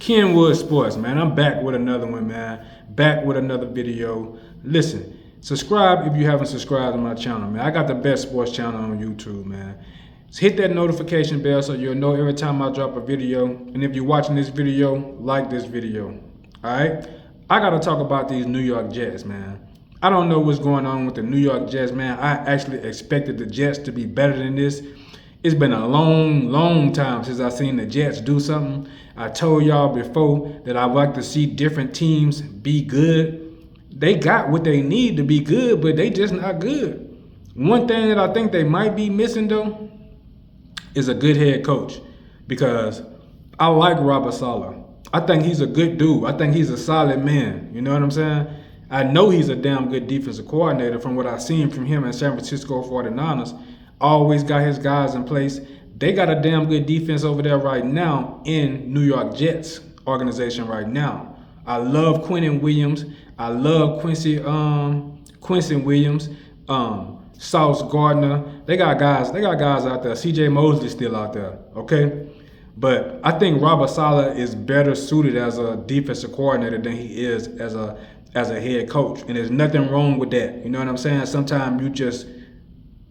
Kenwood Sports, man. I'm back with another one, man. Back with another video. Listen, subscribe if you haven't subscribed to my channel, man. I got the best sports channel on YouTube, man. So hit that notification bell so you'll know every time I drop a video. And if you're watching this video, like this video. Alright? I gotta talk about these New York Jets, man. I don't know what's going on with the New York Jets, man. I actually expected the Jets to be better than this. It's been a long time since I've seen the Jets do something. I told y'all before that I like to see different teams be good. They got what they need to be good, but they just not good. One thing that I think they might be missing, though, is a good head coach. Because I like Robert Saleh. I think he's a good dude. I think he's a solid man. You know what I'm saying? I know he's a damn good defensive coordinator from what I've seen from him in San Francisco 49ers. Always got his guys in place. They got a damn good defense over there right now in New York Jets organization right now. I love Quentin Williams. I love Quincy Williams, Sauce Gardner. They got guys out there. CJ Mosley still out there. Okay? But I think Robert Saleh is better suited as a defensive coordinator than he is as a head coach. And there's nothing wrong with that. You know what I'm saying? Sometimes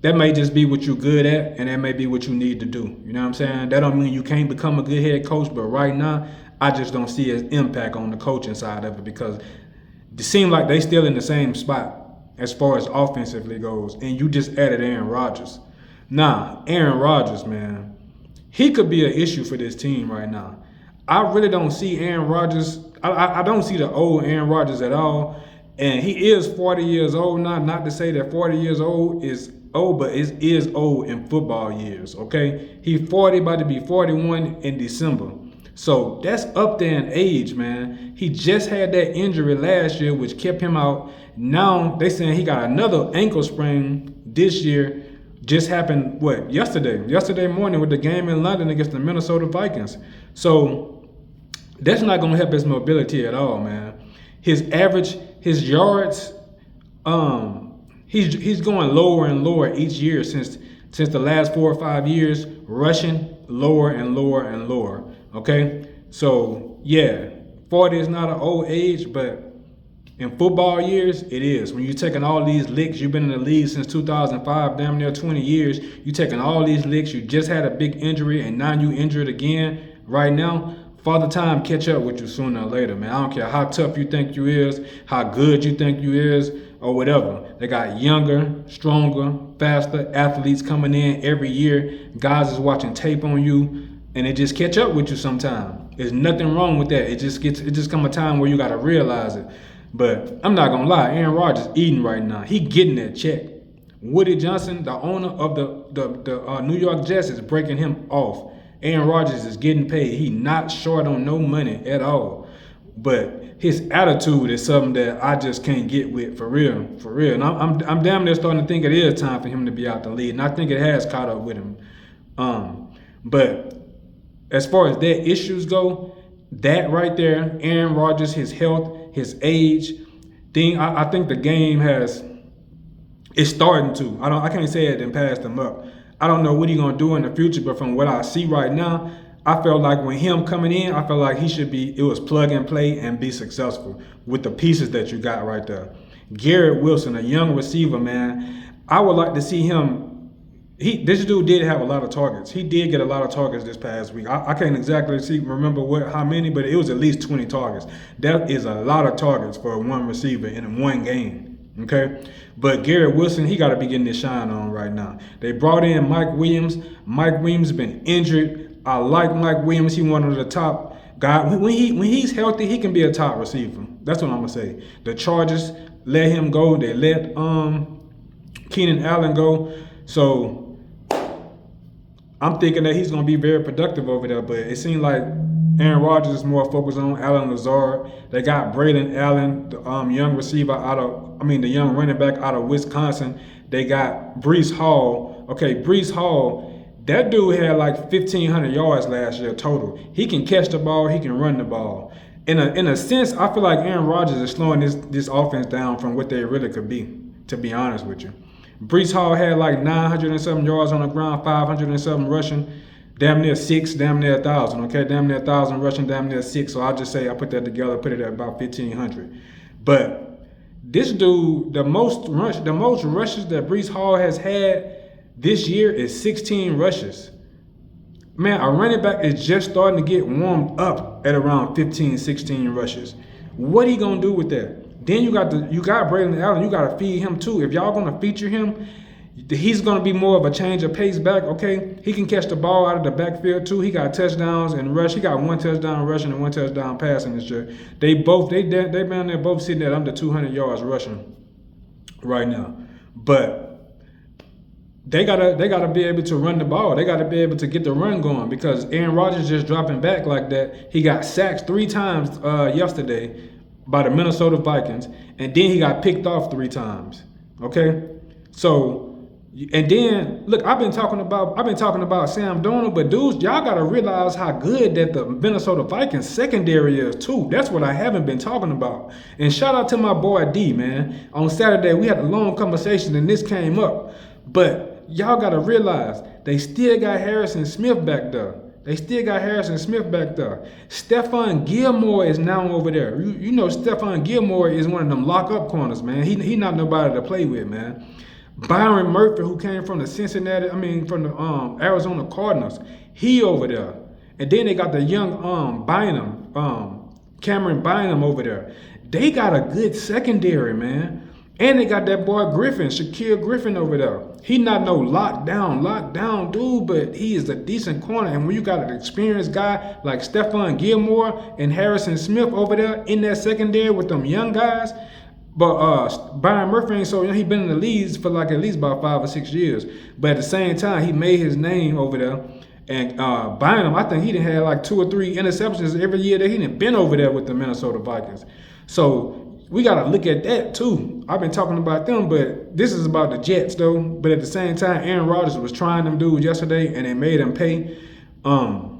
that may just be what you're good at, and that may be what you need to do. You know what I'm saying? That don't mean you can't become a good head coach, but right now, I just don't see his impact on the coaching side of it because it seems like they still in the same spot as far as offensively goes, and you just added Aaron Rodgers. Nah, Aaron Rodgers, man, he could be an issue for this team right now. I really don't see Aaron Rodgers. I don't see the old Aaron Rodgers at all, and he is 40 years old now. Not to say that 40 years old is old, but it is old in football years, okay? He's 40, about to be 41 in December. So that's up there in age, man. He just had that injury last year, which kept him out. Now they saying he got another ankle sprain this year. Just happened, yesterday? Yesterday morning with the game in London against the Minnesota Vikings. So that's not going to help his mobility at all, man. His yards, He's going lower and lower each year since the last 4 or 5 years, rushing lower and lower and lower, okay? So, yeah, 40 is not an old age, but in football years, it is. When you're taking all these licks, you've been in the league since 2005, damn near 20 years, you're taking all these licks, you just had a big injury, and now you injured again right now. Father Time catch up with you sooner or later, man. I don't care how tough you think you is, how good you think you is, or whatever. They got younger, stronger, faster athletes coming in every year. Guys is watching tape on you, and it just catch up with you sometime. There's nothing wrong with that. It just come a time where you gotta realize it. But I'm not gonna lie, Aaron Rodgers eating right now. He getting that check. Woody Johnson, the owner of the New York Jets, is breaking him off. Aaron Rodgers is getting paid. He not short on no money at all. But his attitude is something that I just can't get with, for real. And I'm damn near starting to think it is time for him to be out the lead, and I think it has caught up with him. But as far as their issues go, that right there, Aaron Rodgers, his health, his age, I think the game it's starting to. I can't say it and pass them up. I don't know what he's gonna do in the future, but from what I see right now, I felt like when him coming in, I felt like it was plug and play and be successful with the pieces that you got right there. Garrett Wilson, a young receiver, man. I would like to see him. This dude did have a lot of targets. He did get a lot of targets this past week. I can't exactly remember how many, but it was at least 20 targets. That is a lot of targets for one receiver in one game. Okay, but Garrett Wilson, he got to be getting his shine on right now. They brought in Mike Williams. Mike Williams has been injured. I like Mike Williams. He's one of the top guys. When he's healthy, he can be a top receiver. That's what I'm gonna say. The Chargers let him go. They let Keenan Allen go. So I'm thinking that he's gonna be very productive over there. But it seems like Aaron Rodgers is more focused on Allen Lazard. They got Braylon Allen, the young receiver the young running back out of Wisconsin. They got Breece Hall. Okay, Breece Hall, that dude had like 1,500 yards last year total. He can catch the ball, he can run the ball. In a sense, I feel like Aaron Rodgers is slowing this offense down from what they really could be, to be honest with you. Breece Hall had like 900 and something yards on the ground, 500 and something rushing. damn near 6, damn near 1,000. Okay, damn near 1,000 rushing, damn near 6. So I'll just say I put that together, put it at about 1,500. But this dude, the most rushes that Breece Hall has had this year is 16 rushes. Man, a running back is just starting to get warmed up at around 15, 16 rushes. What are you gonna do with that? Then you got Braylon Allen. You gotta feed him too. If y'all gonna feature him, he's gonna be more of a change of pace back. Okay, he can catch the ball out of the backfield too. He got touchdowns and rush. He got 1 touchdown rushing and 1 touchdown passing this year. They both they're both sitting at under 200 yards rushing right now, but. They gotta be able to run the ball. They gotta be able to get the run going because Aaron Rodgers just dropping back like that. He got sacked 3 times yesterday by the Minnesota Vikings, and then he got picked off 3 times. Okay, so and then look, I've been talking about Sam Darnold, but dudes, y'all gotta realize how good that the Minnesota Vikings secondary is too. That's what I haven't been talking about. And shout out to my boy D, man. On Saturday we had a long conversation and this came up, but. Y'all gotta realize they still got Harrison Smith back there. Stephon Gilmore is now over there. You know Stephon Gilmore is one of them lock-up corners, man. He not nobody to play with, man. Byron Murphy, who came from the Arizona Cardinals, he over there. And then they got the young Cameron Bynum over there. They got a good secondary, man. And they got that boy Griffin, Shaquille Griffin over there. He not no lockdown dude, but he is a decent corner. And when you got an experienced guy like Stephon Gilmore and Harrison Smith over there in that secondary with them young guys, but Byron Murphy ain't so young. He been in the leagues for like at least about 5 or 6 years. But at the same time, he made his name over there. And Bynum, I think he done had like 2 or 3 interceptions every year that he done been over there with the Minnesota Vikings. So we got to look at that too. I've been talking about them, but this is about the Jets though. But at the same time, Aaron Rodgers was trying them dudes yesterday and they made him pay. I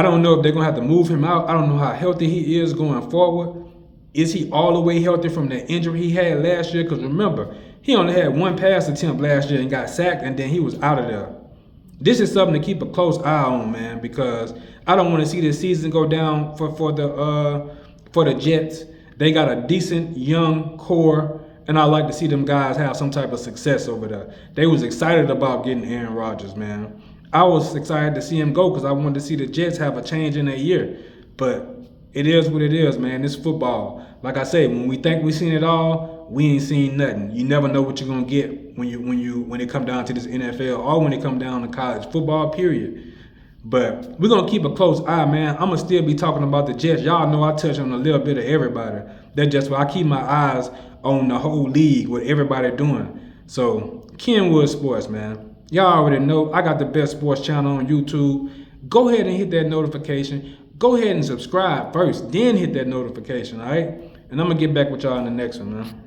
don't know if they're going to have to move him out. I don't know how healthy he is going forward. Is he all the way healthy from the injury he had last year? Because remember, he only had 1 pass attempt last year and got sacked and then he was out of there. This is something to keep a close eye on, man, because I don't want to see this season go down for the Jets. They got a decent young core, and I like to see them guys have some type of success over there. They was excited about getting Aaron Rodgers, man. I was excited to see him go because I wanted to see the Jets have a change in their year. But it is what it is, man. It's football. Like I say, when we think we seen it all, we ain't seen nothing. You never know what you're gonna get when it come down to this NFL or when it come down to college football, period. But we're going to keep a close eye, man. I'm going to still be talking about the Jets. Y'all know I touch on a little bit of everybody. That's just why I keep my eyes on the whole league, what everybody doing. So, Kenwood Sports, man. Y'all already know I got the best sports channel on YouTube. Go ahead and hit that notification. Go ahead and subscribe first, then hit that notification, all right? And I'm going to get back with y'all in the next one, man.